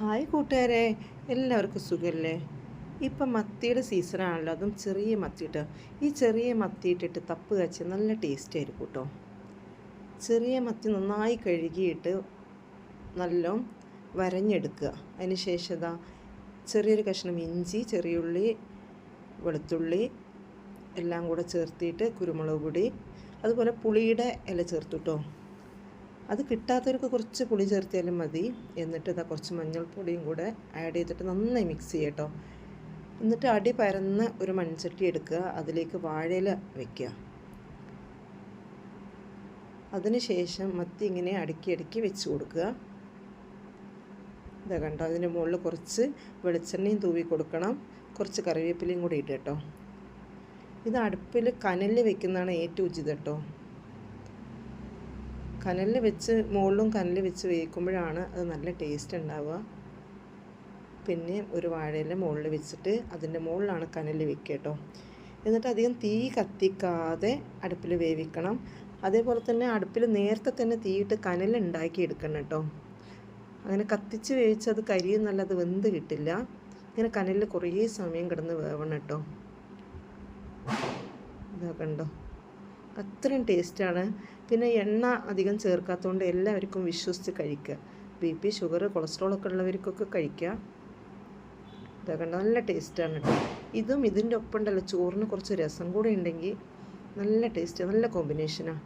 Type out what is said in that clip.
Hi കൂട്ടുകാരെ, എല്ലാവർക്കും സുഖമല്ലേ? ഇപ്പം മത്തിയുടെ സീസണാണല്ലോ, അതും ചെറിയ മത്തിയിട്ട്. ഈ ചെറിയ മത്തിയിട്ടിട്ട് തപ്പ് കാച്ചി നല്ല ടേസ്റ്റ് ആയിരിക്കും കേട്ടോ. ചെറിയ മത്തി നന്നായി കഴുകിയിട്ട് നല്ല വരഞ്ഞെടുക്കുക. അതിന് ശേഷം ഇതാ ചെറിയൊരു കഷ്ണം ഇഞ്ചി, ചെറിയുള്ളി, വെളുത്തുള്ളി എല്ലാം കൂടെ ചേർത്തിട്ട് കുരുമുളക് പൊടി, അതുപോലെ പുളിയുടെ ഇല ചേർത്തു കേട്ടോ. അത് കിട്ടാത്തവർക്ക് കുറച്ച് പുളി ചേർത്തിയാലും മതി. എന്നിട്ട് ഇതാ കുറച്ച് മഞ്ഞൾപ്പൊടിയും കൂടെ ആഡ് ചെയ്തിട്ട് നന്നായി മിക്സ് ചെയ്യട്ടോ. എന്നിട്ട് അടി പരന്ന് ഒരു മൺചട്ടി എടുക്കുക, അതിലേക്ക് വാഴയില വയ്ക്കുക. അതിനുശേഷം മത്തി ഇങ്ങനെ അടുക്കി അടുക്കി വെച്ച് കൊടുക്കുക. ഇതാ കണ്ടോ, അതിൻ്റെ മുകളിൽ കുറച്ച് വെളിച്ചെണ്ണയും തൂവി കൊടുക്കണം, കുറച്ച് കറിവേപ്പിലയും കൂടി ഇട്ട് കേട്ടോ. ഇത് അടുപ്പിൽ കനലിൽ വെക്കുന്നതാണ് ഏറ്റവും ഉചിതം കേട്ടോ. കനലിൽ വെച്ച് മുകളിലും കനലിൽ വെച്ച് വേവിക്കുമ്പോഴാണ് അത് നല്ല ടേസ്റ്റ് ഉണ്ടാവുക. പിന്നെ ഒരു വാഴയില മുകളിൽ വെച്ചിട്ട് അതിൻ്റെ മുകളിലാണ് കനലിൽ വെക്കുക കേട്ടോ. എന്നിട്ട് അധികം തീ കത്തിക്കാതെ അടുപ്പിൽ വേവിക്കണം. അതേപോലെ തന്നെ അടുപ്പിൽ നേരത്തെ തന്നെ തീയിട്ട് കനലുണ്ടാക്കി എടുക്കണം കേട്ടോ. അങ്ങനെ കത്തിച്ച് വേവിച്ചത് കരിയും നല്ലത് വെന്ത് കിട്ടില്ല. ഇങ്ങനെ കനലിൽ കുറേ സമയം കിടന്ന് വേവണം കേട്ടോ. ഇതാ കണ്ടോ, അത്രയും ടേസ്റ്റാണ്. പിന്നെ എണ്ണ അധികം ചേർക്കാത്തതുകൊണ്ട് എല്ലാവർക്കും വിശ്വസിച്ച് കഴിക്കുക. BP, ഷുഗർ, കൊളസ്ട്രോളൊക്കെ ഉള്ളവർക്കൊക്കെ കഴിക്കുക. ഇതൊക്കെ നല്ല ടേസ്റ്റാണ് കേട്ടോ. ഇതും ഇതിൻ്റെ ഒപ്പം ഉണ്ടല്ലോ ചോറിന് കുറച്ച് രസം കൂടെ ഉണ്ടെങ്കിൽ നല്ല ടേസ്റ്റ്, നല്ല കോമ്പിനേഷനാണ്.